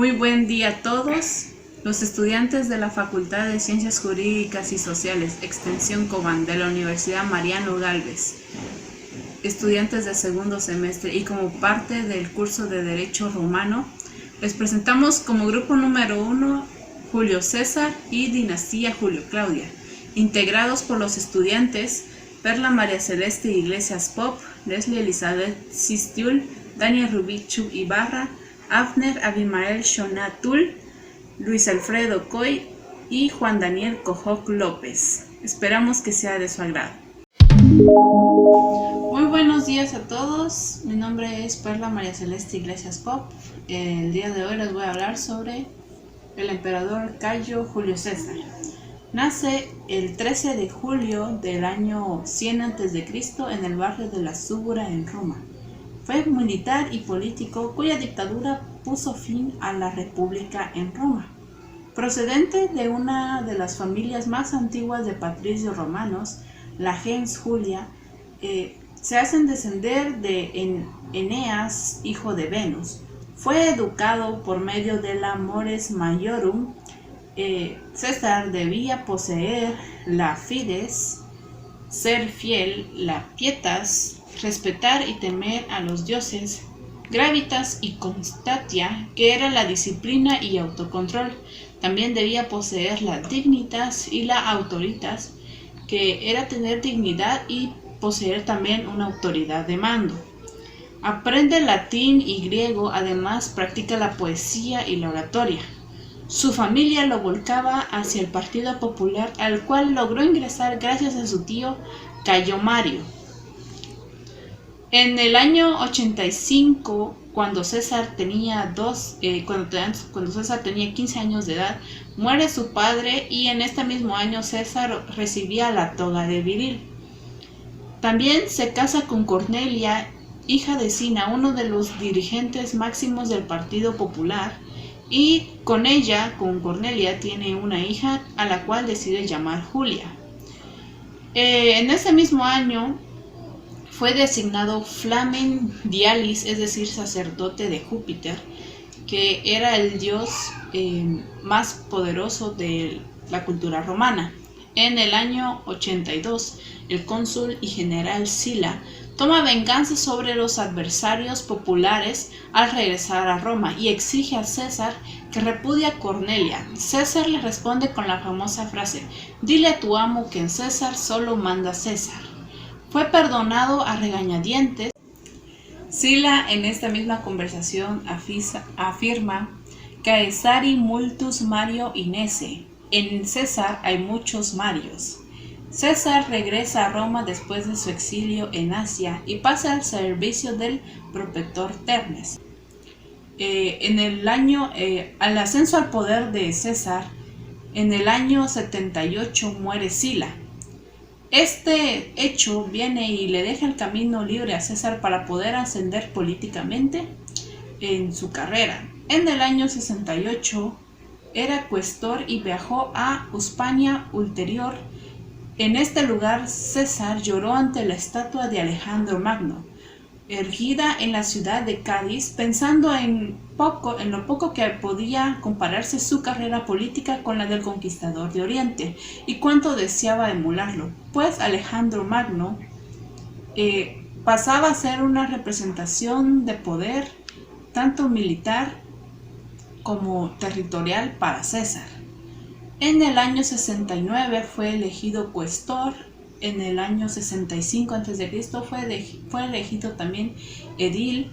Muy buen día a todos los estudiantes de la Facultad de Ciencias Jurídicas y Sociales, Extensión Cobán, de la Universidad Mariano Gálvez, estudiantes de segundo semestre, y como parte del curso de Derecho Romano, les presentamos como grupo número 1 Julio César y Dinastía Julio Claudia, integrados por los estudiantes Perla María Celeste Iglesias Pop, Leslie Elizabeth Sistiul, Daniel Rubichu Ibarra, Abner Abimael Shonatul, Luis Alfredo Coy y Juan Daniel Cojoc López. Esperamos que sea de su agrado. Muy buenos días a todos. Mi nombre es Perla María Celeste Iglesias Pop. El día de hoy les voy a hablar sobre el emperador Cayo Julio César. Nace el 13 de julio del año 100 a.C. en el barrio de la Súbura en Roma. Fue militar y político cuya dictadura puso fin a la República en Roma. Procedente de una de las familias más antiguas de patricios romanos, la gens Julia, se hacen descender de Eneas, hijo de Venus. Fue educado por medio de la Mores Maiorum. César debía poseer la fides, ser fiel, la pietas, respetar y temer a los dioses, gravitas y constatia, que era la disciplina y autocontrol. También debía poseer la dignitas y la autoritas, que era tener dignidad y poseer también una autoridad de mando. Aprende latín y griego, además practica la poesía y la oratoria. Su familia lo volcaba hacia el Partido Popular, al cual logró ingresar gracias a su tío Cayo Mario. En el año 85, cuando César tenía 15 años de edad, muere su padre, y en este mismo año César recibía la toga de viril. También se casa con Cornelia, hija de Sina, uno de los dirigentes máximos del Partido Popular, y con Cornelia, tiene una hija a la cual decide llamar Julia. En ese mismo año fue designado Flamen Dialis, es decir, sacerdote de Júpiter, que era el dios más poderoso de la cultura romana. En el año 82, el cónsul y general Sila toma venganza sobre los adversarios populares al regresar a Roma y exige a César que repudie a Cornelia. César le responde con la famosa frase: «Dile a tu amo que en César solo manda César». Fue perdonado a regañadientes. Sila en esta misma conversación afirma: «Caesari multus Mario inesse». En César hay muchos Marios. César regresa a Roma después de su exilio en Asia y pasa al servicio del protector Ternes. Al ascenso al poder de César, en el año 78 muere Sila. Este hecho viene y le deja el camino libre a César para poder ascender políticamente en su carrera. En el año 68 era cuestor y viajó a Hispania Ulterior. En este lugar César lloró ante la estatua de Alejandro Magno, erguida en la ciudad de Cádiz, pensando en lo poco que podía compararse su carrera política con la del conquistador de Oriente, y cuánto deseaba emularlo, pues Alejandro Magno pasaba a ser una representación de poder, tanto militar como territorial, para César. En el año 69 fue elegido cuestor. En el año 65 a.C. fue elegido también edil,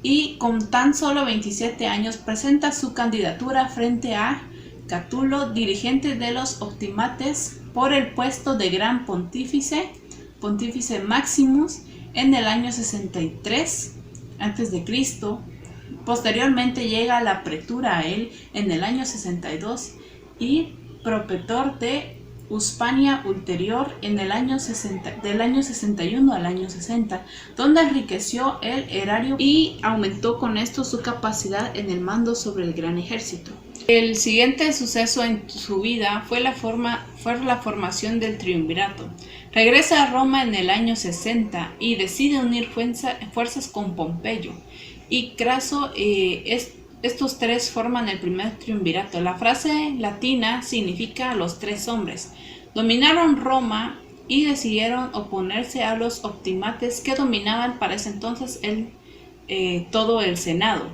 y con tan solo 27 años presenta su candidatura frente a Catulo, dirigente de los optimates, por el puesto de gran pontífice Maximus, en el año 63 a.C. Posteriormente llega a la pretura a él en el año 62 y propretor de Hispania Ulterior en el año del año 61 al año 60, donde enriqueció el erario y aumentó con esto su capacidad en el mando sobre el gran ejército. El siguiente suceso en su vida fue la formación del triunvirato. Regresa a Roma en el año 60 y decide unir fuerzas con Pompeyo y Craso. estos tres forman el primer triunvirato. La frase latina significa los tres hombres. Dominaron Roma y decidieron oponerse a los optimates que dominaban para ese entonces todo el Senado.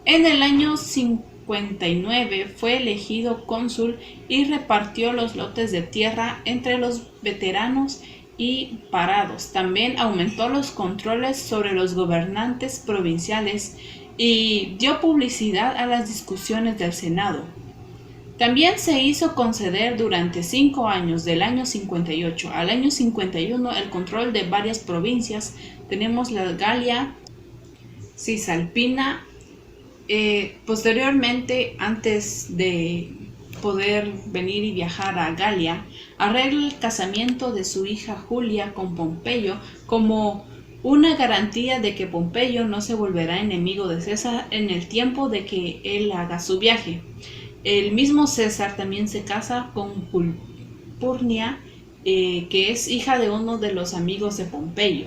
En el año 59 fue elegido cónsul y repartió los lotes de tierra entre los veteranos y parados. También aumentó los controles sobre los gobernantes provinciales y dio publicidad a las discusiones del Senado. También se hizo conceder durante 5 años, del año 58 al año 51, el control de varias provincias. Tenemos la Galia Cisalpina. Posteriormente, antes de poder venir y viajar a Galia, arregla el casamiento de su hija Julia con Pompeyo como una garantía de que Pompeyo no se volverá enemigo de César en el tiempo de que él haga su viaje. El mismo César también se casa con Pulpurnia, que es hija de uno de los amigos de Pompeyo.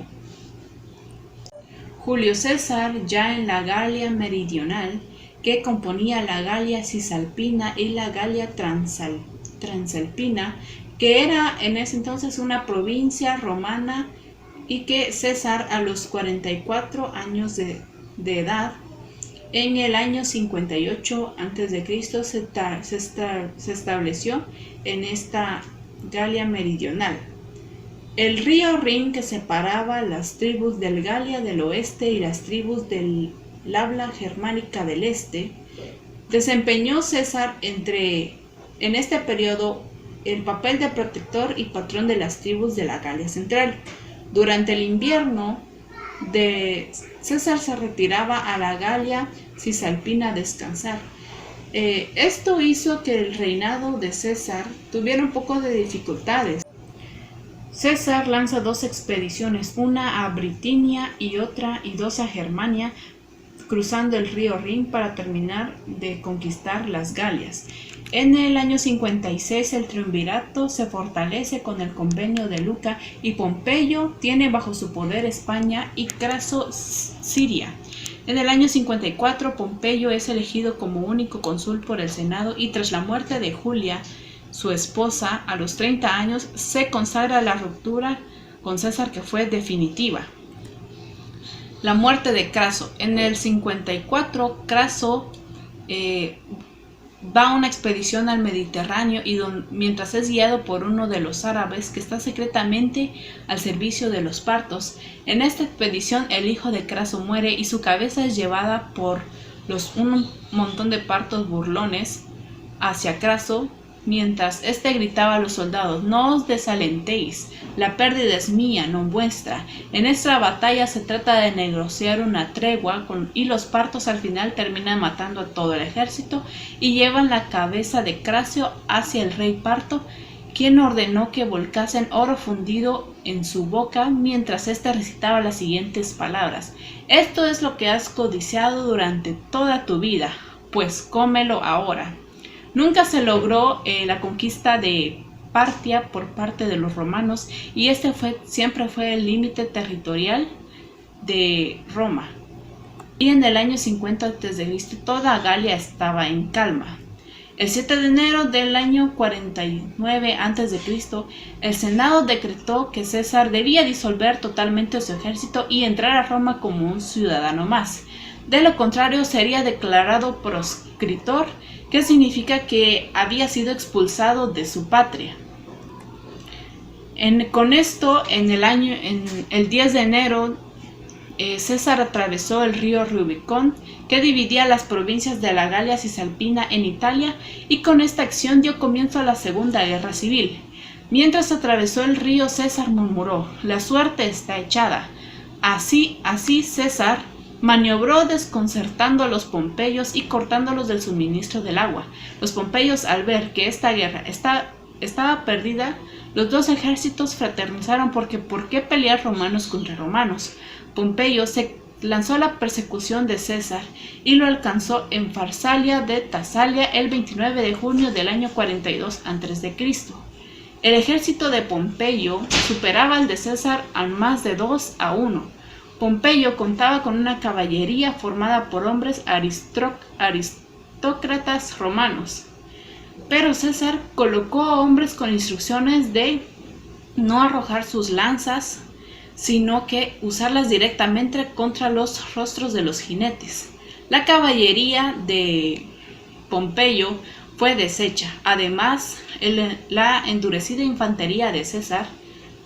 Julio César, ya en la Galia Meridional, que componía la Galia Cisalpina y la Galia Transalpina, que era en ese entonces una provincia romana, y que César, a los 44 años de edad, en el año 58 a.C., se estableció en esta Galia Meridional. El río Rin, que separaba las tribus del Galia del oeste y las tribus del habla germánica del este, desempeñó César en este periodo el papel de protector y patrón de las tribus de la Galia Central. Durante el invierno, César se retiraba a la Galia Cisalpina a descansar. Esto hizo que el reinado de César tuviera un poco de dificultades. César lanza 2 expediciones, una a Britinia y dos a Germania, cruzando el río Rin para terminar de conquistar las Galias. En el año 56 el triunvirato se fortalece con el convenio de Luca y Pompeyo tiene bajo su poder España y Craso Siria. En el año 54 Pompeyo es elegido como único cónsul por el Senado y tras la muerte de Julia, su esposa, a los 30 años, se consagra la ruptura con César, que fue definitiva. La muerte de Craso. En el 54 Craso va a una expedición al Mediterráneo y mientras es guiado por uno de los árabes que está secretamente al servicio de los partos. En esta expedición el hijo de Craso muere y su cabeza es llevada por un montón de partos burlones hacia Craso, mientras éste gritaba a los soldados: «No os desalentéis, la pérdida es mía, no vuestra». En esta batalla se trata de negociar una tregua y los partos al final terminan matando a todo el ejército y llevan la cabeza de Craso hacia el rey parto, quien ordenó que volcasen oro fundido en su boca mientras éste recitaba las siguientes palabras: «Esto es lo que has codiciado durante toda tu vida, pues cómelo ahora». Nunca se logró la conquista de Partia por parte de los romanos y este siempre fue el límite territorial de Roma. Y en el año 50 a.C. toda Galia estaba en calma. El 7 de enero del año 49 a.C., el Senado decretó que César debía disolver totalmente su ejército y entrar a Roma como un ciudadano más. De lo contrario, sería declarado proscriptor, que significa que había sido expulsado de su patria. Con esto, en el 10 de enero, César atravesó el río Rubicón, que dividía las provincias de la Galia Cisalpina en Italia, y con esta acción dio comienzo a la Segunda Guerra Civil. Mientras atravesó el río, César murmuró: «La suerte está echada». Así César maniobró desconcertando a los pompeyos y cortándolos del suministro del agua. Los pompeyos, al ver que esta guerra estaba perdida, los dos ejércitos fraternizaron porque ¿por qué pelear romanos contra romanos? Pompeyo se lanzó a la persecución de César y lo alcanzó en Farsalia de Tesalia el 29 de junio del año 42 a.C. El ejército de Pompeyo superaba al de César a más de 2-1. Pompeyo contaba con una caballería formada por hombres aristócratas romanos, pero César colocó a hombres con instrucciones de no arrojar sus lanzas, sino que usarlas directamente contra los rostros de los jinetes. La caballería de Pompeyo fue deshecha. Además, la endurecida infantería de César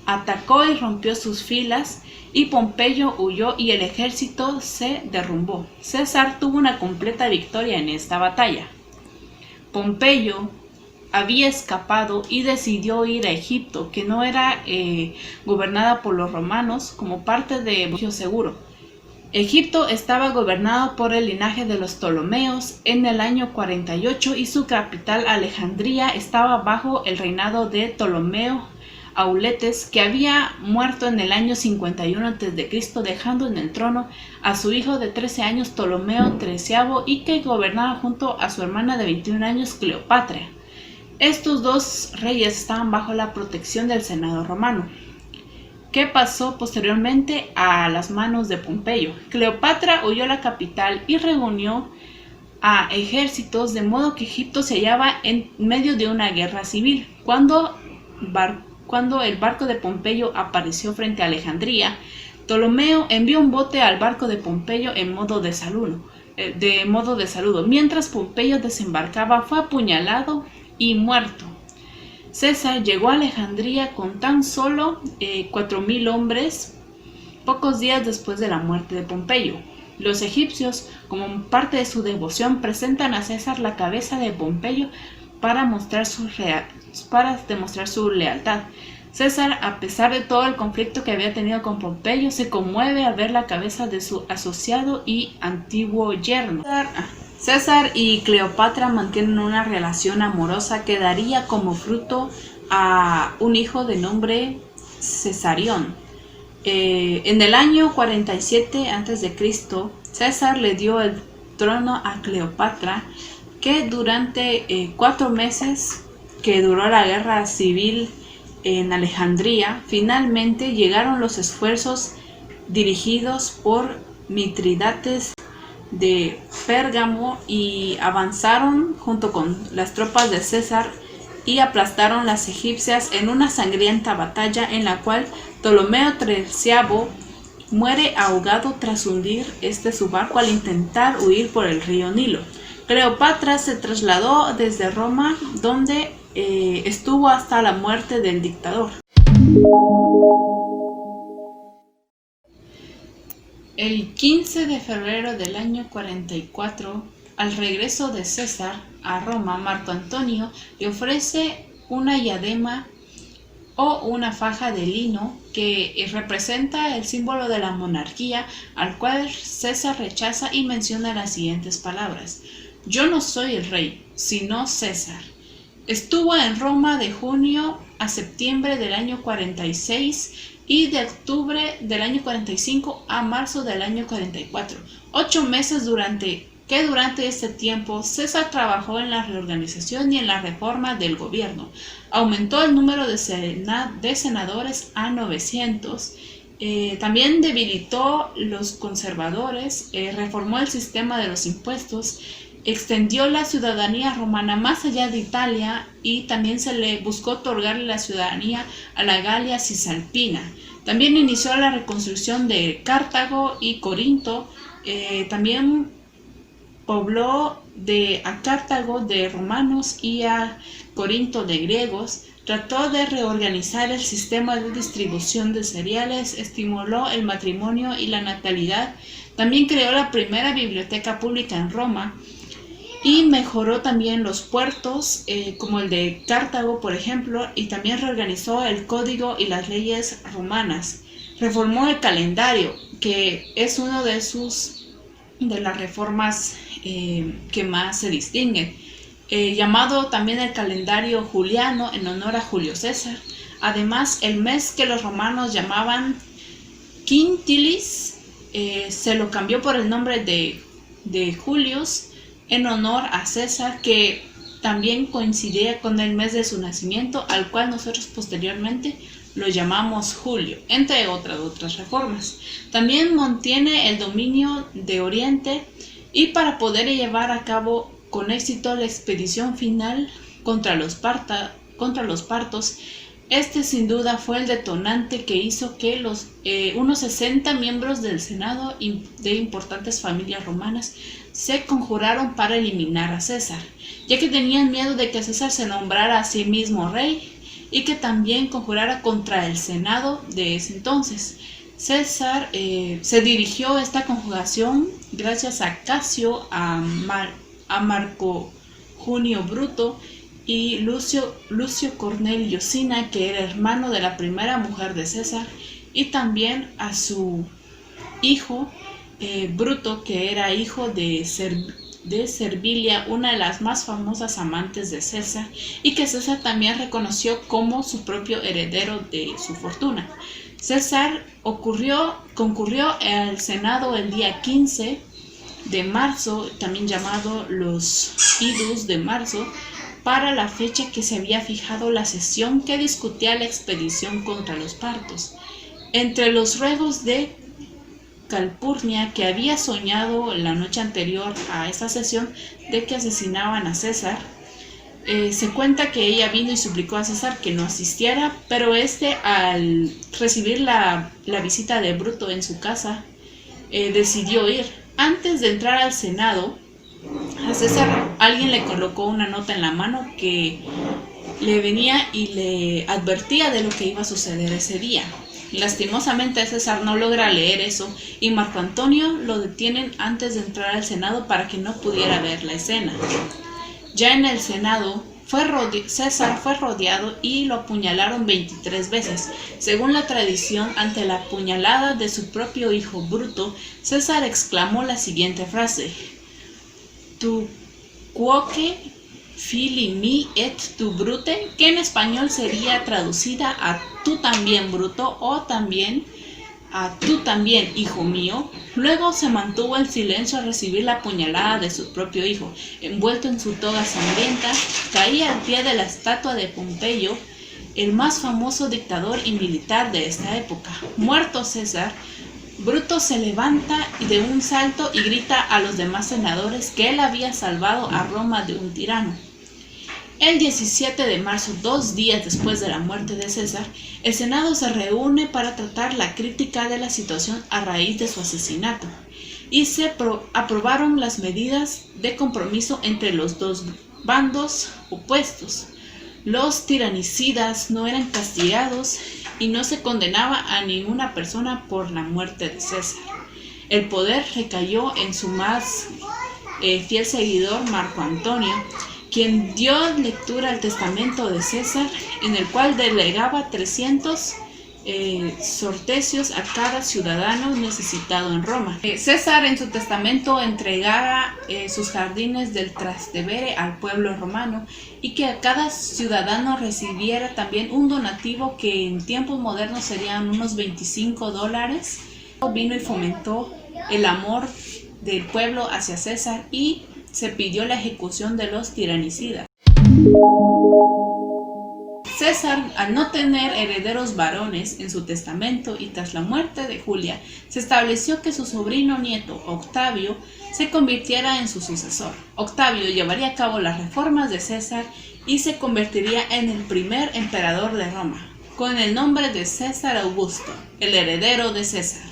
atacó y rompió sus filas, y Pompeyo huyó y el ejército se derrumbó. César tuvo una completa victoria en esta batalla. Pompeyo había escapado y decidió ir a Egipto, que no era gobernada por los romanos, como parte de refugio seguro. Egipto estaba gobernado por el linaje de los Ptolomeos en el año 48 y su capital, Alejandría, estaba bajo el reinado de Ptolomeo Auletes, que había muerto en el año 51 a.C., dejando en el trono a su hijo de 13 años, Ptolomeo XIII, y que gobernaba junto a su hermana de 21 años, Cleopatra. Estos dos reyes estaban bajo la protección del Senado romano, que pasó posteriormente a las manos de Pompeyo. Cleopatra huyó a la capital y reunió a ejércitos, de modo que Egipto se hallaba en medio de una guerra civil. Cuando el barco de Pompeyo apareció frente a Alejandría, Ptolomeo envió un bote al barco de Pompeyo en modo de saludo. Mientras Pompeyo desembarcaba, fue apuñalado y muerto. César llegó a Alejandría con tan solo 4.000 hombres, pocos días después de la muerte de Pompeyo. Los egipcios, como parte de su devoción, presentan a César la cabeza de Pompeyo para demostrar su lealtad. César, a pesar de todo el conflicto que había tenido con Pompeyo, se conmueve al ver la cabeza de su asociado y antiguo yerno. César y Cleopatra mantienen una relación amorosa que daría como fruto a un hijo de nombre Cesarión. En el año 47 a.C., César le dio el trono a Cleopatra, que durante 4 meses que duró la guerra civil en Alejandría, finalmente llegaron los esfuerzos dirigidos por Mitridates de Pérgamo y avanzaron junto con las tropas de César y aplastaron las egipcias en una sangrienta batalla en la cual Ptolomeo XIII muere ahogado tras hundir su barco al intentar huir por el río Nilo. Cleopatra se trasladó desde Roma, donde estuvo hasta la muerte del dictador. El 15 de febrero del año 44, al regreso de César a Roma, Marco Antonio le ofrece una diadema o una faja de lino que representa el símbolo de la monarquía, al cual César rechaza y menciona las siguientes palabras: «Yo no soy el rey, sino César». Estuvo en Roma de junio a septiembre del año 46 y de octubre del año 45 a marzo del año 44. 8 meses durante este tiempo César trabajó en la reorganización y en la reforma del gobierno. Aumentó el número de senadores a 900. También debilitó los conservadores, reformó el sistema de los impuestos, extendió la ciudadanía romana más allá de Italia y también se le buscó otorgarle la ciudadanía a la Galia Cisalpina. También inició la reconstrucción de Cartago y Corinto. También pobló a Cartago de romanos y a Corinto de griegos. Trató de reorganizar el sistema de distribución de cereales, estimuló el matrimonio y la natalidad. También creó la primera biblioteca pública en Roma y mejoró también los puertos, como el de Cartago, por ejemplo, y también reorganizó el código y las leyes romanas. Reformó el calendario, que es uno de las reformas que más se distinguen, llamado también el calendario juliano en honor a Julio César. Además, el mes que los romanos llamaban Quintilis se lo cambió por el nombre de Julius, en honor a César, que también coincidía con el mes de su nacimiento, al cual nosotros posteriormente lo llamamos Julio, entre otras reformas. También mantiene el dominio de Oriente y para poder llevar a cabo con éxito la expedición final contra los partos, este sin duda fue el detonante que hizo que unos 60 miembros del Senado de importantes familias romanas se conjuraron para eliminar a César, ya que tenían miedo de que César se nombrara a sí mismo rey y que también conjurara contra el Senado de ese entonces. César se dirigió a esta conjugación gracias a Casio, a Marco Junio Bruto y Lucio Cornelio Sina, que era hermano de la primera mujer de César, y también a su hijo Bruto, que era hijo de Servilia, una de las más famosas amantes de César, y que César también reconoció como su propio heredero de su fortuna. César concurrió al Senado el día 15 de marzo, también llamado los Idus de marzo, para la fecha que se había fijado la sesión que discutía la expedición contra los partos. Entre los ruegos de Calpurnia, que había soñado la noche anterior a esta sesión de que asesinaban a César, se cuenta que ella vino y suplicó a César que no asistiera, pero al recibir la visita de Bruto en su casa, decidió ir. Antes de entrar al Senado, a César alguien le colocó una nota en la mano que le venía y le advertía de lo que iba a suceder ese día. Lastimosamente César no logra leer eso y Marco Antonio lo detienen antes de entrar al Senado para que no pudiera ver la escena. Ya en el Senado, César fue rodeado y lo apuñalaron 23 veces. Según la tradición, ante la puñalada de su propio hijo Bruto, César exclamó la siguiente frase: Tu quoque fili mi et tu brute, que en español sería traducida a tú también, Bruto, o también a tú también, hijo mío. Luego se mantuvo en silencio al recibir la puñalada de su propio hijo. Envuelto en su toga sangrienta, caía al pie de la estatua de Pompeyo, el más famoso dictador y militar de esta época. Muerto César, Bruto se levanta de un salto y grita a los demás senadores que él había salvado a Roma de un tirano. El 17 de marzo, 2 días después de la muerte de César, el Senado se reúne para tratar la crítica de la situación a raíz de su asesinato y se aprobaron las medidas de compromiso entre los dos bandos opuestos. Los tiranicidas no eran castigados y no se condenaba a ninguna persona por la muerte de César. El poder recayó en su más fiel seguidor, Marco Antonio, quien dio lectura al testamento de César, en el cual delegaba 300 sortecios a cada ciudadano necesitado en Roma. César en su testamento entregara sus jardines del Trastevere al pueblo romano y que a cada ciudadano recibiera también un donativo que en tiempos modernos serían unos $25. Vino y fomentó el amor del pueblo hacia César y se pidió la ejecución de los tiranicidas. César, al no tener herederos varones en su testamento y tras la muerte de Julia, se estableció que su sobrino nieto, Octavio, se convirtiera en su sucesor. Octavio llevaría a cabo las reformas de César y se convertiría en el primer emperador de Roma, con el nombre de César Augusto, el heredero de César.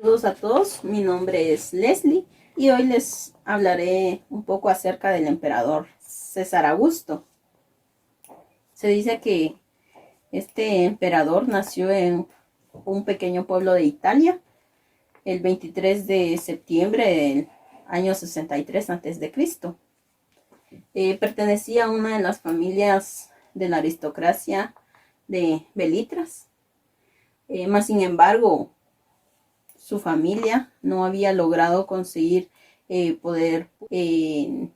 Saludos a todos, mi nombre es Leslie y hoy les hablaré un poco acerca del emperador César Augusto. Se dice que este emperador nació en un pequeño pueblo de Italia el 23 de septiembre del año 63 a.C. Pertenecía a una de las familias de la aristocracia de Belitras, mas sin embargo su familia no había logrado conseguir poder en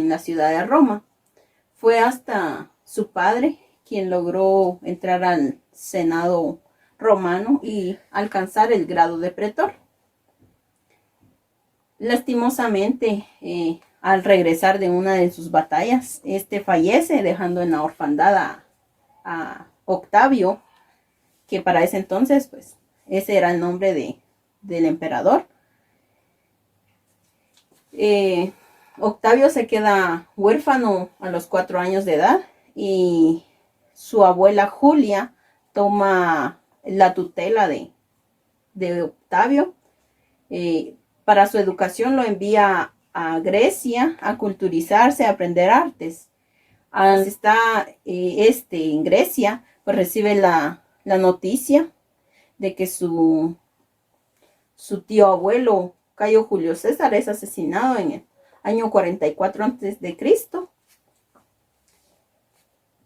la ciudad de Roma. Fue hasta su padre quien logró entrar al Senado romano y alcanzar el grado de pretor. Lastimosamente, al regresar de una de sus batallas, fallece dejando en la orfandad a Octavio, que para ese entonces, pues, ese era el nombre del emperador. Octavio se queda huérfano a los 4 años de edad y su abuela Julia toma la tutela de Octavio. Para su educación lo envía a Grecia a culturizarse, a aprender artes. Al estar en Grecia, pues recibe la noticia de que su tío abuelo Cayo Julio César es asesinado en el año 44 a.C.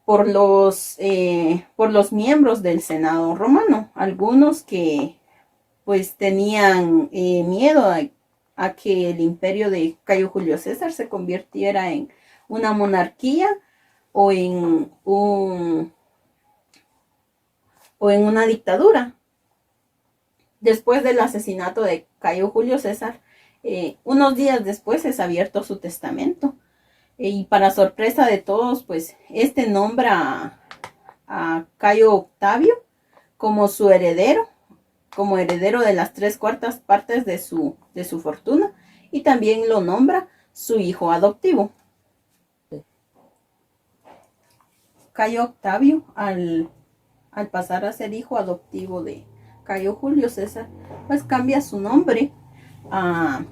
por los miembros del Senado romano, algunos que pues tenían miedo a que el imperio de Cayo Julio César se convirtiera en una monarquía o en una dictadura. Después del asesinato de Cayo Julio César, unos días después es abierto su testamento. Y para sorpresa de todos, pues nombra a Cayo Octavio como su heredero, como heredero de las 3/4 partes de su fortuna, y también lo nombra su hijo adoptivo. Cayo Octavio, al pasar a ser hijo adoptivo de Cayo Julio César, pues cambia su nombre a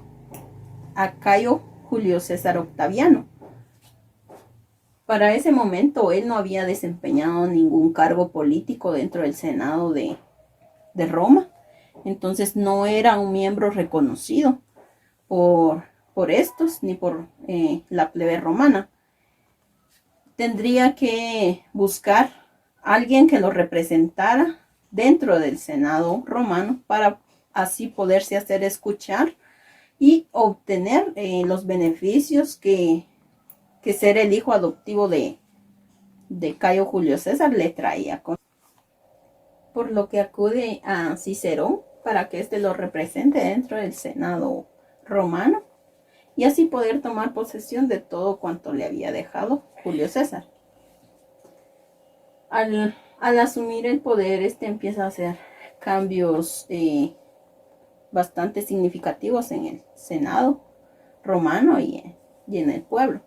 Cayo Julio César Octaviano. Para ese momento él no había desempeñado ningún cargo político dentro del Senado de Roma, entonces no era un miembro reconocido por estos ni por la plebe romana. Tendría que buscar a alguien que lo representara dentro del Senado romano para así poderse hacer escuchar y obtener los beneficios que ser el hijo adoptivo de Cayo Julio César le traía. Por lo que acude a Cicerón para que éste lo represente dentro del Senado romano y así poder tomar posesión de todo cuanto le había dejado Julio César. Al asumir el poder, empieza a hacer cambios bastante significativos en el Senado romano y en el pueblo.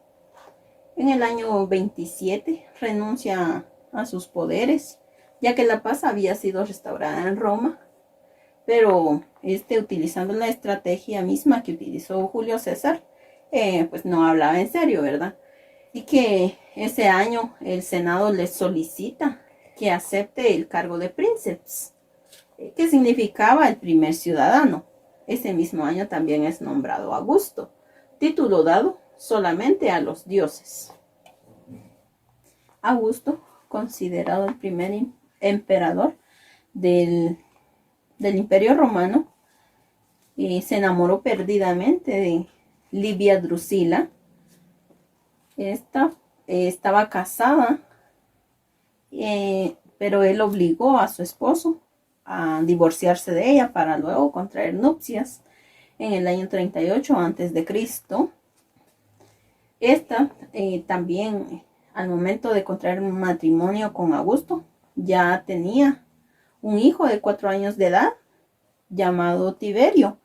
En el año 27 renuncia a sus poderes, ya que la paz había sido restaurada en Roma, pero utilizando la estrategia misma que utilizó Julio César, pues no hablaba en serio, ¿verdad? Y que ese año el Senado le solicita que acepte el cargo de princeps, que significaba el primer ciudadano. Ese mismo año también es nombrado Augusto, título dado solamente a los dioses. Augusto, considerado el primer emperador del Imperio Romano, se enamoró perdidamente de Livia Drusila. Esta estaba casada, pero él obligó a su esposo a divorciarse de ella para luego contraer nupcias en el año 38 a.C. Esta también, al momento de contraer matrimonio con Augusto, ya tenía un hijo de 4 años de edad llamado Tiberio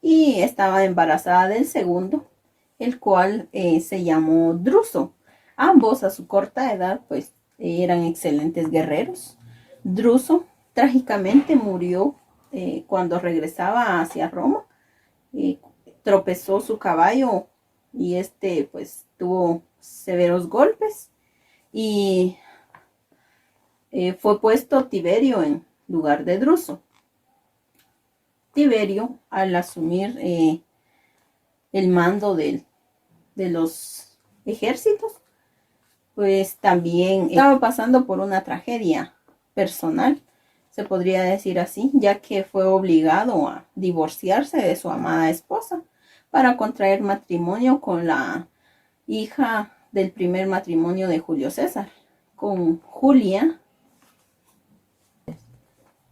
y estaba embarazada del segundo, el cual se llamó Druso. Ambos a su corta edad pues eran excelentes guerreros. Druso trágicamente murió cuando regresaba hacia Roma. Tropezó su caballo y pues tuvo severos golpes y fue puesto Tiberio en lugar de Druso. Tiberio, al asumir el mando de los ejércitos, pues también estaba pasando por una tragedia personal, se podría decir así, ya que fue obligado a divorciarse de su amada esposa para contraer matrimonio con la hija del primer matrimonio de Julio César, con Julia,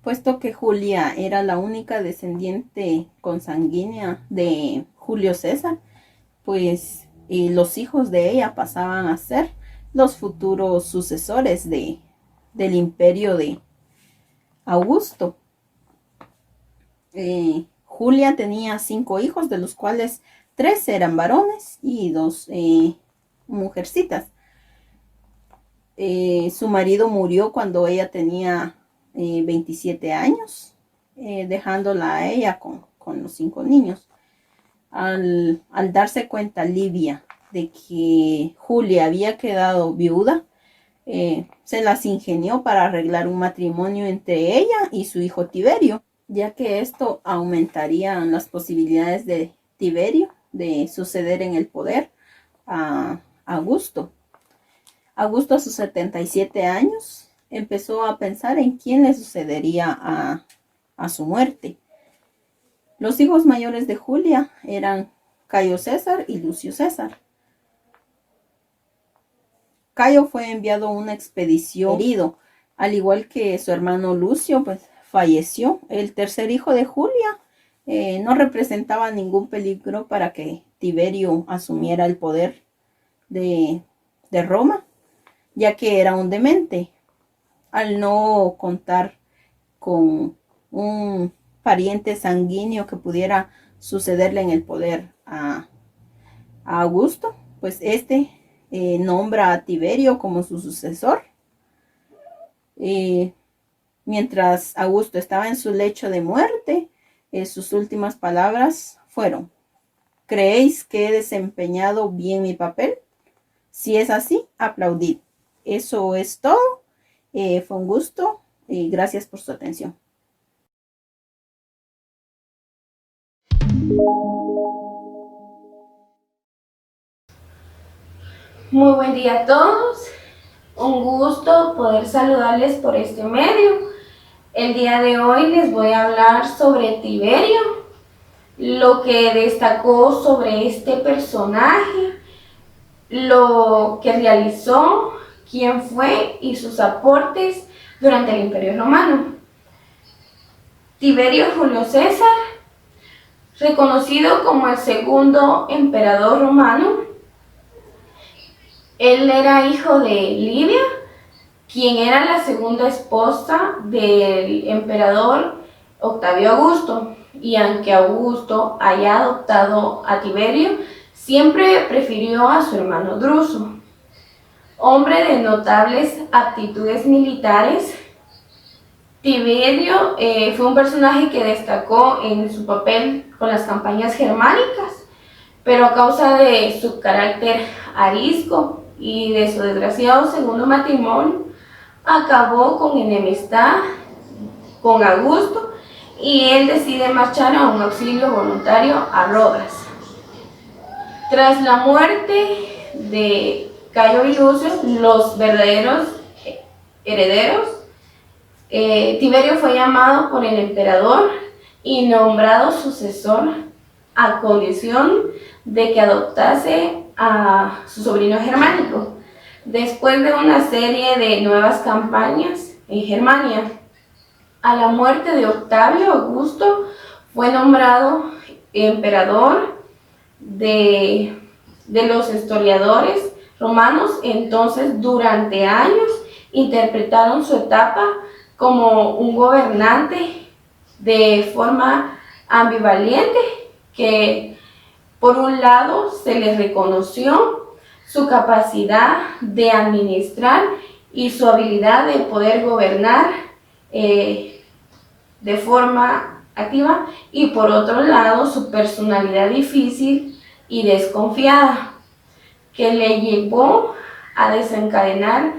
puesto que Julia era la única descendiente consanguínea de Julio César, pues y los hijos de ella pasaban a ser los futuros sucesores del imperio de Augusto. Julia tenía 5 hijos, de los cuales 3 eran varones y 2 mujercitas. Su marido murió cuando ella tenía 27 años, dejándola a ella con los 5 niños. Al darse cuenta Livia de que Julia había quedado viuda, se las ingenió para arreglar un matrimonio entre ella y su hijo Tiberio, ya que esto aumentaría las posibilidades de Tiberio de suceder en el poder a Augusto. Augusto, a sus 77 años, empezó a pensar en quién le sucedería a su muerte. Los hijos mayores de Julia eran Cayo César y Lucio César. Cayo fue enviado a una expedición herido, al igual que su hermano Lucio, pues falleció. El tercer hijo de Julia no representaba ningún peligro para que Tiberio asumiera el poder de Roma, ya que era un demente, al no contar con un pariente sanguíneo que pudiera sucederle en el poder a Augusto, pues nombra a Tiberio como su sucesor. Mientras Augusto estaba en su lecho de muerte, sus últimas palabras fueron: ¿creéis que he desempeñado bien mi papel? Si es así, aplaudid. Eso es todo. Fue un gusto y gracias por su atención. Muy buen día a todos. Un gusto poder saludarles por este medio. El día de hoy les voy a hablar sobre Tiberio, lo que destacó sobre este personaje, lo que realizó, quién fue y sus aportes durante el Imperio Romano. Tiberio Julio César, reconocido como el segundo emperador romano, él era hijo de Livia, quien era la segunda esposa del emperador Octavio Augusto, y aunque Augusto haya adoptado a Tiberio, siempre prefirió a su hermano Druso. Hombre de notables aptitudes militares, Tiberio fue un personaje que destacó en su papel con las campañas germánicas, pero a causa de su carácter arisco y de su desgraciado segundo matrimonio, acabó con enemistad con Augusto y él decide marchar a un auxilio voluntario a Rodas. Tras la muerte de Cayo y Lucio, los verdaderos herederos, Tiberio fue llamado por el emperador y nombrado sucesor a condición de que adoptase a su sobrino germánico, después de una serie de nuevas campañas en Germania. A la muerte de Octavio Augusto fue nombrado emperador de los historiadores romanos. Entonces, durante años interpretaron su etapa como un gobernante de forma ambivalente, que por un lado se les reconoció su capacidad de administrar y su habilidad de poder gobernar de forma activa, y por otro lado su personalidad difícil y desconfiada, que le llevó a desencadenar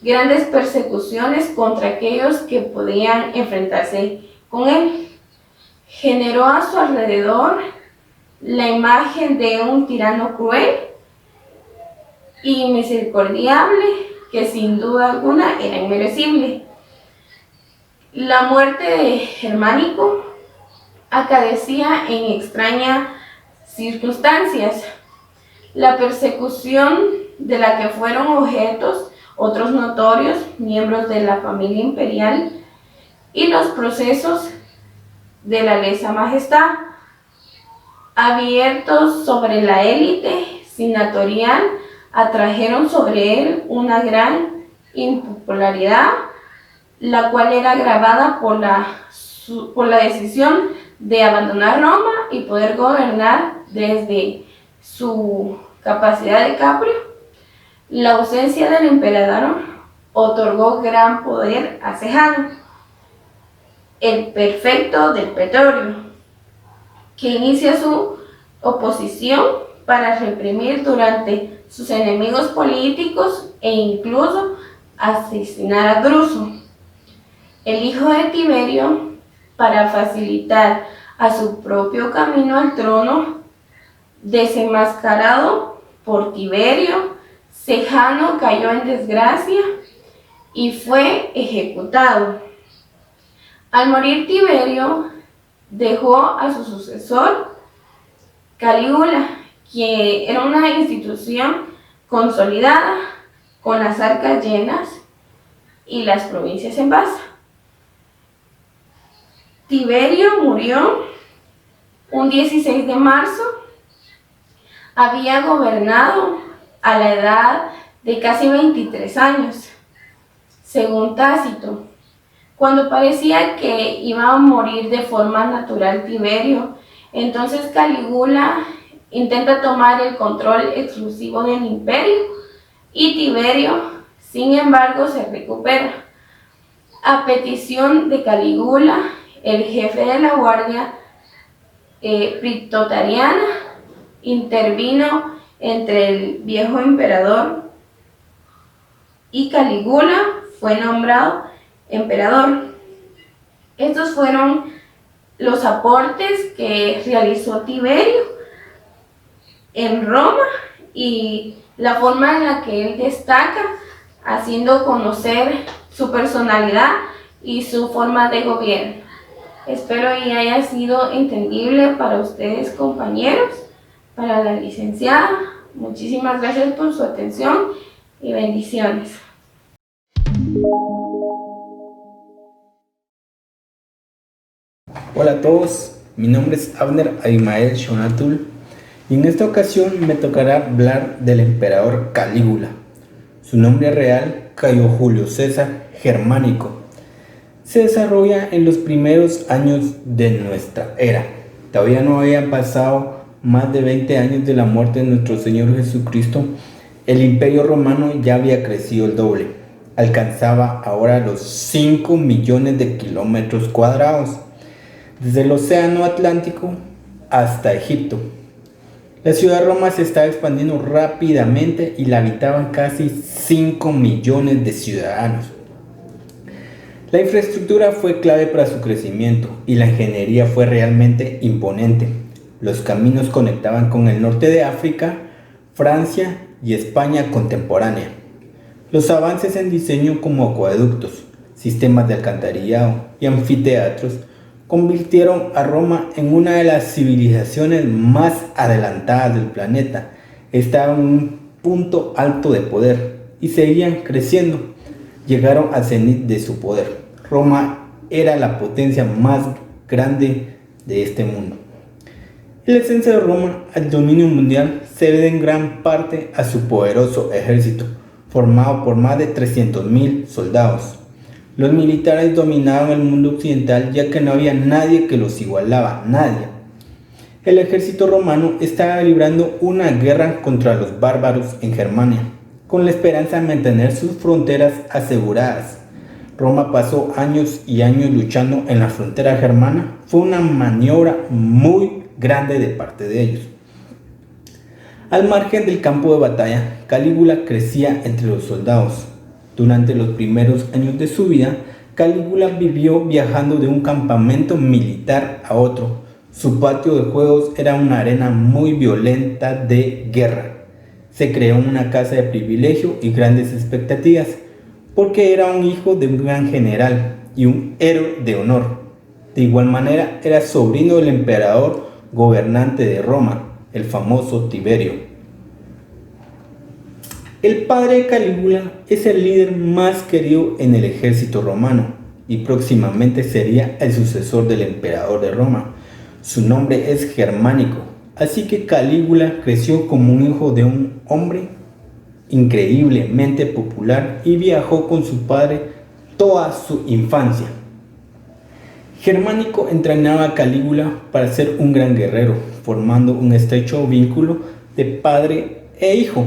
grandes persecuciones contra aquellos que podían enfrentarse con él. Generó a su alrededor la imagen de un tirano cruel y misericordiable, que sin duda alguna era inmerecible. La muerte de Germánico acaecía en extrañas circunstancias. La persecución de la que fueron objetos otros notorios miembros de la familia imperial y los procesos de la lesa majestad abiertos sobre la élite senatorial atrajeron sobre él una gran impopularidad, la cual era agravada por la decisión de abandonar Roma y poder gobernar desde su capacidad de caprio. La ausencia del emperador otorgó gran poder a Sejano, el prefecto del pretorio, que inicia su oposición para reprimir durante sus enemigos políticos e incluso asesinar a Druso, el hijo de Tiberio, para facilitar a su propio camino al trono. Desenmascarado por Tiberio, Sejano cayó en desgracia y fue ejecutado. Al morir Tiberio, dejó a su sucesor Calígula, que era una institución consolidada, con las arcas llenas y las provincias en paz. Tiberio murió un 16 de marzo. Había gobernado a la edad de casi 23 años, según Tácito. Cuando parecía que iba a morir de forma natural Tiberio, entonces Calígula intenta tomar el control exclusivo del imperio y Tiberio, sin embargo, se recupera. A petición de Calígula, el jefe de la guardia pretoriana intervino entre el viejo emperador y Calígula fue nombrado emperador. Estos fueron los aportes que realizó Tiberio en Roma y la forma en la que él destaca, haciendo conocer su personalidad y su forma de gobierno. Espero y haya sido entendible para ustedes, compañeros. Para la licenciada, muchísimas gracias por su atención y bendiciones. Hola a todos, mi nombre es Abner Abimael Shonatul y en esta ocasión me tocará hablar del emperador Calígula. Su nombre real, Cayo Julio César Germánico. Se desarrolla en los primeros años de nuestra era. Todavía no habían pasado más de 20 años de la muerte de nuestro Señor Jesucristo. El Imperio Romano ya había crecido el doble. Alcanzaba ahora los 5 millones de kilómetros cuadrados, desde el Océano Atlántico hasta Egipto. La ciudad de Roma se estaba expandiendo rápidamente y la habitaban casi 5 millones de ciudadanos. La infraestructura fue clave para su crecimiento y la ingeniería fue realmente imponente. Los caminos conectaban con el norte de África, Francia y España contemporánea. Los avances en diseño como acueductos, sistemas de alcantarillado y anfiteatros convirtieron a Roma en una de las civilizaciones más adelantadas del planeta. Estaba en un punto alto de poder y seguían creciendo. Llegaron al cenit de su poder. Roma era la potencia más grande de este mundo. El ascenso de Roma al dominio mundial se debe en gran parte a su poderoso ejército, formado por más de 300.000 soldados. Los militares dominaban el mundo occidental ya que no había nadie que los igualaba, nadie. El ejército romano estaba librando una guerra contra los bárbaros en Germania, con la esperanza de mantener sus fronteras aseguradas. Roma pasó años y años luchando en la frontera germana. Fue una maniobra muy grande de parte de ellos. Al margen del campo de batalla, Calígula crecía entre los soldados. Durante los primeros años de su vida, Calígula vivió viajando de un campamento militar a otro. Su patio de juegos era una arena muy violenta de guerra. Se creó una casa de privilegio y grandes expectativas, porque era un hijo de un gran general y un héroe de honor. De igual manera, era sobrino del emperador gobernante de Roma, el famoso Tiberio. El padre de Calígula es el líder más querido en el ejército romano y próximamente sería el sucesor del emperador de Roma. Su nombre es Germánico, Así que Calígula creció como un hijo de un hombre increíblemente popular y viajó con su padre toda su infancia. Germánico entrenaba a Calígula para ser un gran guerrero, formando un estrecho vínculo de padre e hijo.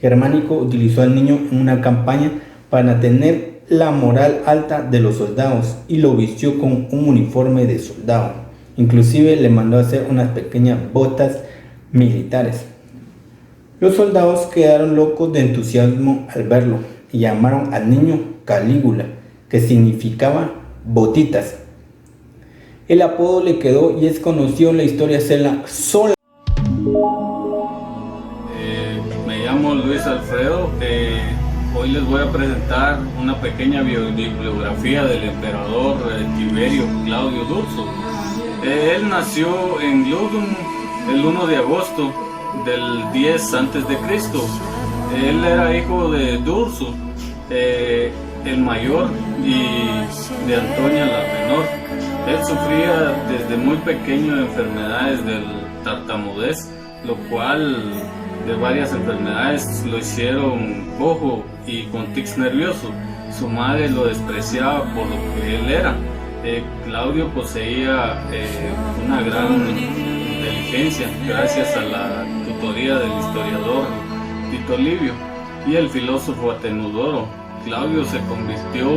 Germánico utilizó al niño en una campaña para tener la moral alta de los soldados y lo vistió con un uniforme de soldado. Inclusive le mandó a hacer unas pequeñas botas militares. Los soldados quedaron locos de entusiasmo al verlo y llamaron al niño Calígula, que significaba botitas. El apodo le quedó y es conocido en la historia sola. Me llamo Luis Alfredo. Hoy les voy a presentar una pequeña bibliografía del emperador Tiberio Claudio Durso. Él nació en Ludum el 1 de agosto del 10 a.C. Él era hijo de Durso, el mayor, y de Antonia la menor. Él sufría desde muy pequeño de enfermedades del tartamudez, lo cual de varias enfermedades lo hicieron cojo y con tics nerviosos. Su madre lo despreciaba por lo que él era. Claudio poseía una gran inteligencia gracias a la tutoría del historiador Tito Livio y el filósofo Atenodoro. Claudio se convirtió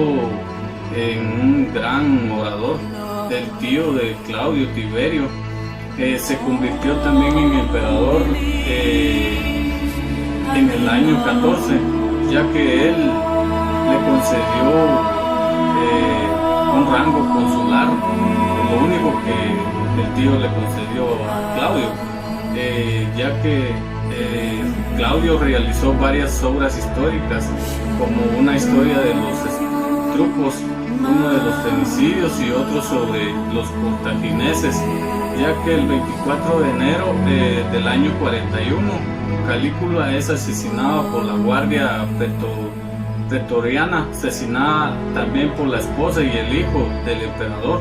en un gran orador. El tío de Claudio, Tiberio, se convirtió también en emperador en el año 14, ya que él le concedió un rango consular, lo único que el tío le concedió a Claudio, ya que Claudio realizó varias obras históricas, como una historia de los etruscos, uno de los fenicidios y otro sobre los cartagineses, ya que el 24 de enero del año 41, Calígula es asesinado por la guardia pretoriana, asesinada también por la esposa y el hijo del emperador.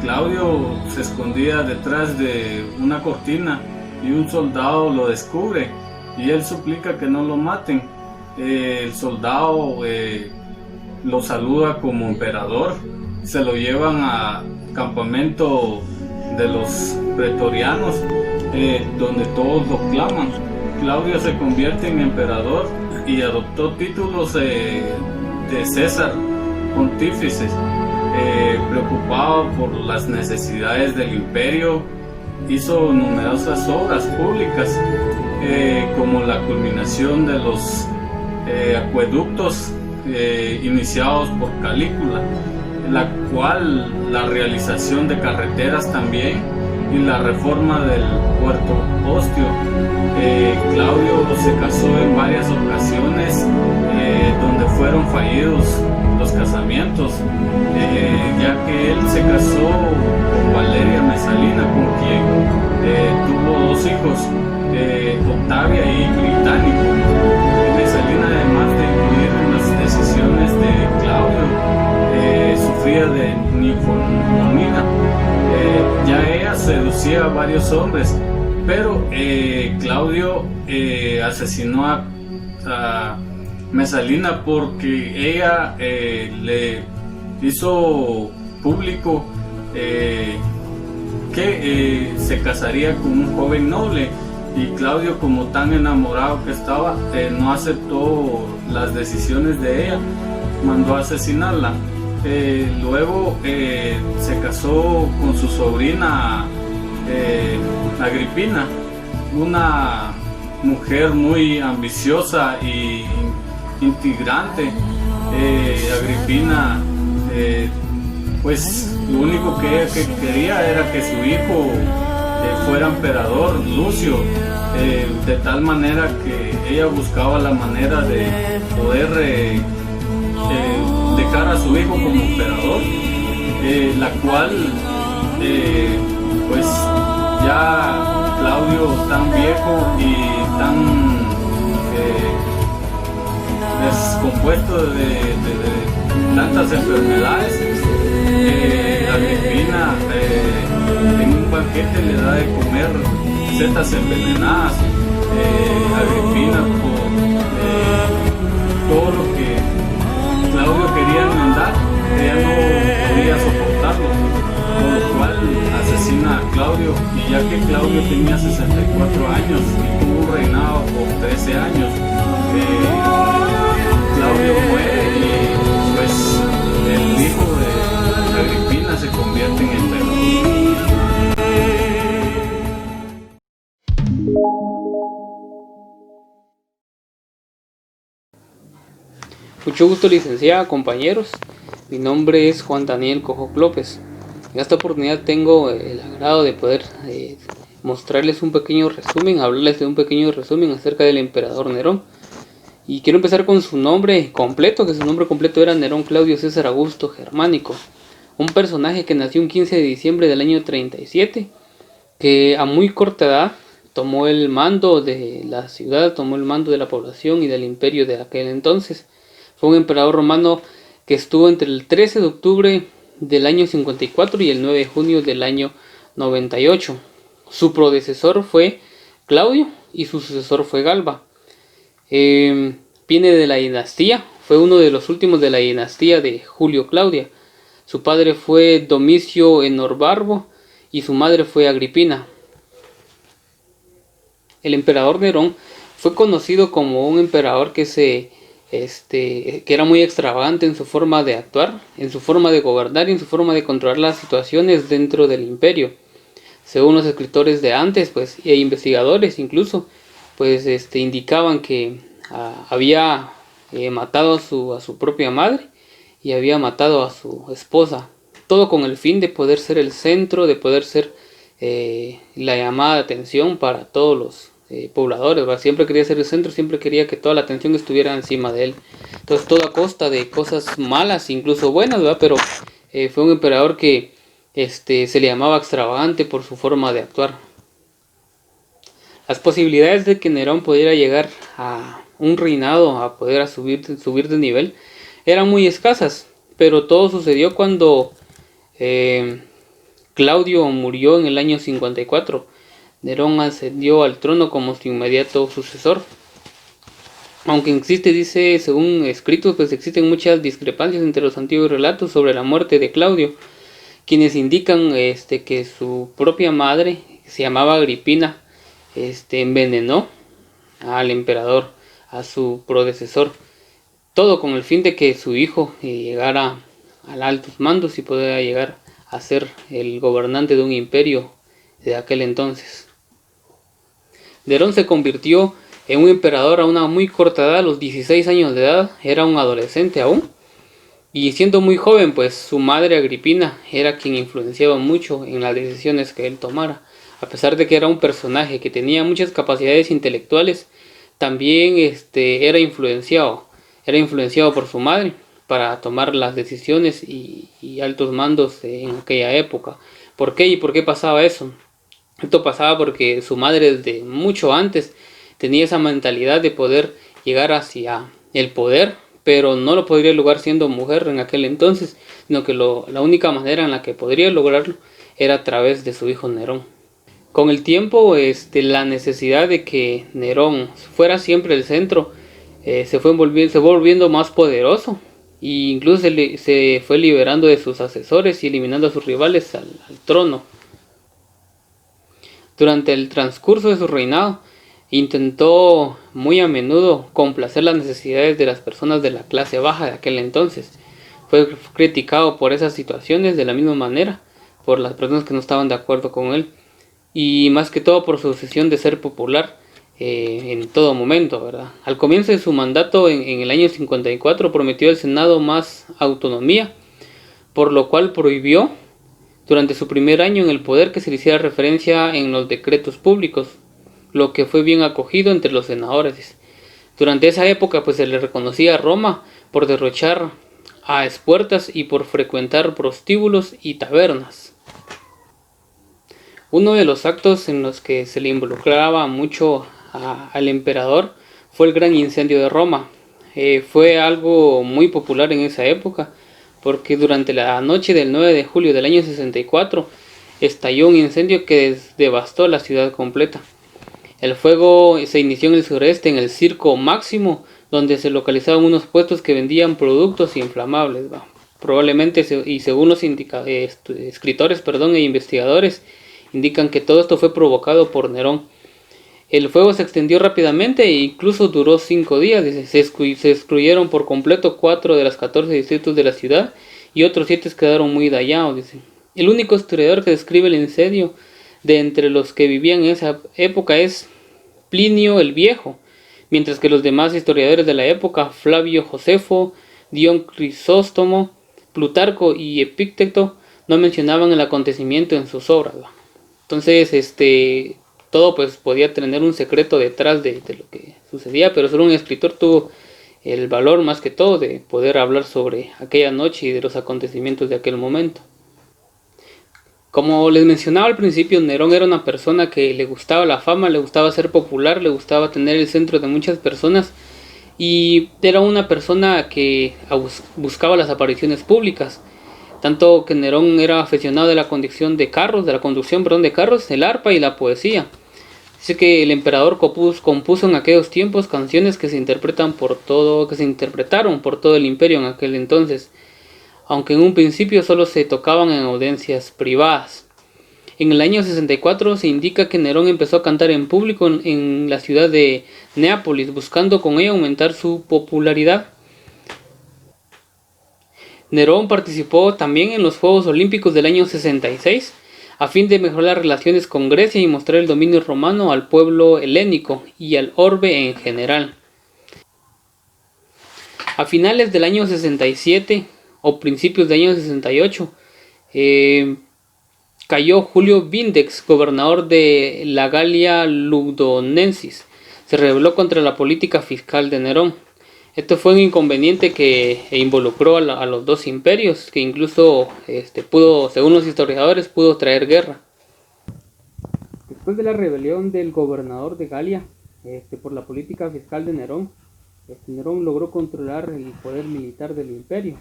Claudio se escondía detrás de una cortina y un soldado lo descubre y él suplica que no lo maten. El soldado lo saluda como emperador, se lo llevan al campamento de los pretorianos, donde todos lo claman. Claudio se convierte en emperador y adoptó títulos de César Pontífice. Preocupado por las necesidades del imperio, hizo numerosas obras públicas, como la culminación de los acueductos iniciados por Calígula, la realización de carreteras también y la reforma del puerto Ostio. Claudio se casó en varias ocasiones, donde fueron fallidos los casamientos, ya que él se casó con Valeria Mesalina, con quien tuvo dos hijos, Octavia y Británico. Mesalina, además de influir en las decisiones de Claudio, sufría de ninfomanía. Ya ella seducía a varios hombres, pero Claudio asesinó a Mesalina porque ella le hizo público que se casaría con un joven noble, y Claudio, como tan enamorado que estaba, no aceptó las decisiones de ella, mandó a asesinarla. Luego se casó con su sobrina Agripina, una mujer muy ambiciosa y integrante. Agripina, pues lo único que ella quería era que su hijo fuera emperador, Lucio, de tal manera que ella buscaba la manera de poder dejar a su hijo como emperador, la cual pues ya Claudio, tan viejo y tan descompuesto de tantas enfermedades, Agripina en un banquete le da de comer recetas envenenadas, Agripina por todo lo que Claudio quería enmendar, ella no podía soportarlo, por lo cual asesina a Claudio, y ya que Claudio tenía 64 años y tuvo un reinado por 13 años, Claudio muere y pues el hijo de Agripina se convierte en emperador. Mucho gusto, licenciada, compañeros. Mi nombre es Juan Daniel Cojoc López. En esta oportunidad tengo el agrado de poder mostrarles un pequeño resumen, hablarles de un pequeño resumen acerca del emperador Nerón. Y quiero empezar con su nombre completo, que su nombre completo era Nerón Claudio César Augusto Germánico. Un personaje que nació un 15 de diciembre del año 37, que a muy corta edad tomó el mando de la ciudad, tomó el mando de la población y del imperio de aquel entonces. Fue un emperador romano que estuvo entre el 13 de octubre del año 54 y el 9 de junio del año 98. Su predecesor fue Claudio y su sucesor fue Galba. Viene de la dinastía, fue uno de los últimos de la dinastía de Julio Claudia. Su padre fue Domicio Enorbarbo y su madre fue Agripina. El emperador Nerón fue conocido como un emperador que era muy extravagante en su forma de actuar, en su forma de gobernar y en su forma de controlar las situaciones dentro del imperio. Según los escritores de antes, pues, e investigadores incluso, pues indicaban que había matado a su propia madre y había matado a su esposa, todo con el fin de poder ser el centro, de poder ser la llamada de atención para todos los pobladores, ¿verdad? Siempre quería ser el centro, siempre quería que toda la atención estuviera encima de él. Entonces, todo a costa de cosas malas, incluso buenas, ¿verdad? Pero fue un emperador que se le llamaba extravagante por su forma de actuar. Las posibilidades de que Nerón pudiera llegar a un reinado, a poder subir de nivel, eran muy escasas, pero todo sucedió cuando Claudio murió en el año 54. Nerón ascendió al trono como su inmediato sucesor. Aunque dice, según escritos, pues existen muchas discrepancias entre los antiguos relatos sobre la muerte de Claudio, quienes indican que su propia madre, que se llamaba Agripina, envenenó al emperador, a su predecesor, todo con el fin de que su hijo llegara a altos mandos y pudiera llegar a ser el gobernante de un imperio de aquel entonces. Nerón se convirtió en un emperador a una muy corta edad, a los 16 años de edad, era un adolescente aún, y siendo muy joven, pues su madre Agripina era quien influenciaba mucho en las decisiones que él tomara. A pesar de que era un personaje que tenía muchas capacidades intelectuales, también era influenciado por su madre para tomar las decisiones y altos mandos en aquella época. ¿Por qué y por qué pasaba eso? Esto pasaba porque su madre desde mucho antes tenía esa mentalidad de poder llegar hacia el poder, pero no lo podría lograr siendo mujer en aquel entonces, sino que la única manera en la que podría lograrlo era a través de su hijo Nerón. Con el tiempo, la necesidad de que Nerón fuera siempre el centro se fue volviendo más poderoso, e incluso se fue liberando de sus asesores y eliminando a sus rivales al trono. Durante el transcurso de su reinado, intentó muy a menudo complacer las necesidades de las personas de la clase baja de aquel entonces. Fue criticado por esas situaciones de la misma manera, por las personas que no estaban de acuerdo con él, y más que todo por su obsesión de ser popular en todo momento, ¿verdad? Al comienzo de su mandato en el año 54 prometió al Senado más autonomía, por lo cual prohibió durante su primer año en el poder que se le hiciera referencia en los decretos públicos, lo que fue bien acogido entre los senadores. Durante esa época pues se le reconocía a Roma por derrochar a espuertas y por frecuentar prostíbulos y tabernas. Uno de los actos en los que se le involucraba mucho al emperador fue el gran incendio de Roma. Fue algo muy popular en esa época, porque durante la noche del 9 de julio del año 64, estalló un incendio que devastó la ciudad completa. El fuego se inició en el sureste, en el Circo Máximo, donde se localizaban unos puestos que vendían productos inflamables. Probablemente, y según los escritores e investigadores, indican que todo esto fue provocado por Nerón. El fuego se extendió rápidamente e incluso duró 5 días. Se destruyeron por completo 4 de los 14 distritos de la ciudad y otros 7 quedaron muy dañados. Dice. El único historiador que describe el incendio de entre los que vivían en esa época es Plinio el Viejo, mientras que los demás historiadores de la época, Flavio Josefo, Dion Crisóstomo, Plutarco y Epicteto, no mencionaban el acontecimiento en sus obras. Entonces, todo pues podía tener un secreto detrás de lo que sucedía, pero solo un escritor tuvo el valor más que todo de poder hablar sobre aquella noche y de los acontecimientos de aquel momento. Como les mencionaba al principio, Nerón era una persona que le gustaba la fama, le gustaba ser popular, le gustaba tener el centro de muchas personas y era una persona que buscaba las apariciones públicas. Tanto que Nerón era aficionado de la conducción de carros, el arpa y la poesía. Dice que el emperador compuso en aquellos tiempos canciones que se interpretaron por todo el imperio en aquel entonces, aunque en un principio solo se tocaban en audiencias privadas. En el año 64 se indica que Nerón empezó a cantar en público en la ciudad de Neápolis, buscando con ello aumentar su popularidad. Nerón participó también en los Juegos Olímpicos del año 66, a fin de mejorar las relaciones con Grecia y mostrar el dominio romano al pueblo helénico y al orbe en general. A finales del año 67 o principios del año 68, cayó Julio Vindex, gobernador de la Galia Lugdunensis. Se rebeló contra la política fiscal de Nerón. Esto fue un inconveniente que involucró a los dos imperios, que incluso pudo, según los historiadores, pudo traer guerra. Después de la rebelión del gobernador de Galia por la política fiscal de Nerón, Nerón logró controlar el poder militar del imperio,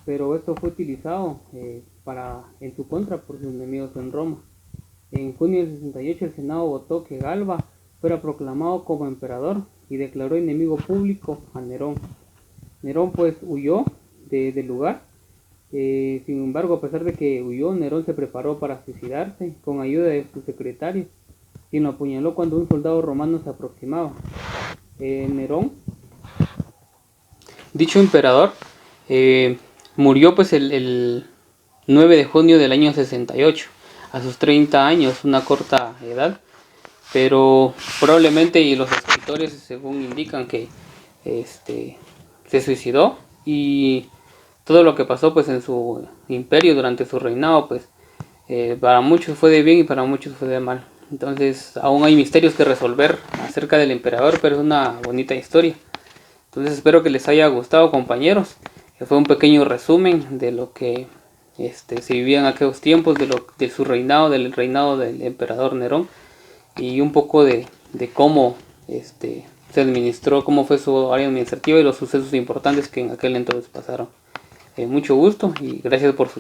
pero esto fue utilizado en su contra por sus enemigos en Roma. En junio del 68 el Senado votó que Galba fuera proclamado como emperador y declaró enemigo público a Nerón. Nerón pues huyó del lugar. Sin embargo, a pesar de que huyó, Nerón se preparó para suicidarse con ayuda de su secretario, quien lo apuñaló cuando un soldado romano se aproximaba. Nerón, dicho emperador, murió pues el 9 de junio del año 68, a sus 30 años, una corta edad. Pero probablemente, y los escritores según indican, que se suicidó, y todo lo que pasó pues en su imperio durante su reinado pues para muchos fue de bien y para muchos fue de mal. Entonces aún hay misterios que resolver acerca del emperador, pero es una bonita historia. Entonces espero que les haya gustado, compañeros. Fue un pequeño resumen de lo que se vivía en aquellos tiempos, de su reinado, del reinado del emperador Nerón, y un poco de cómo se administró, cómo fue su área administrativa y los sucesos importantes que en aquel entonces pasaron. Mucho gusto y gracias por su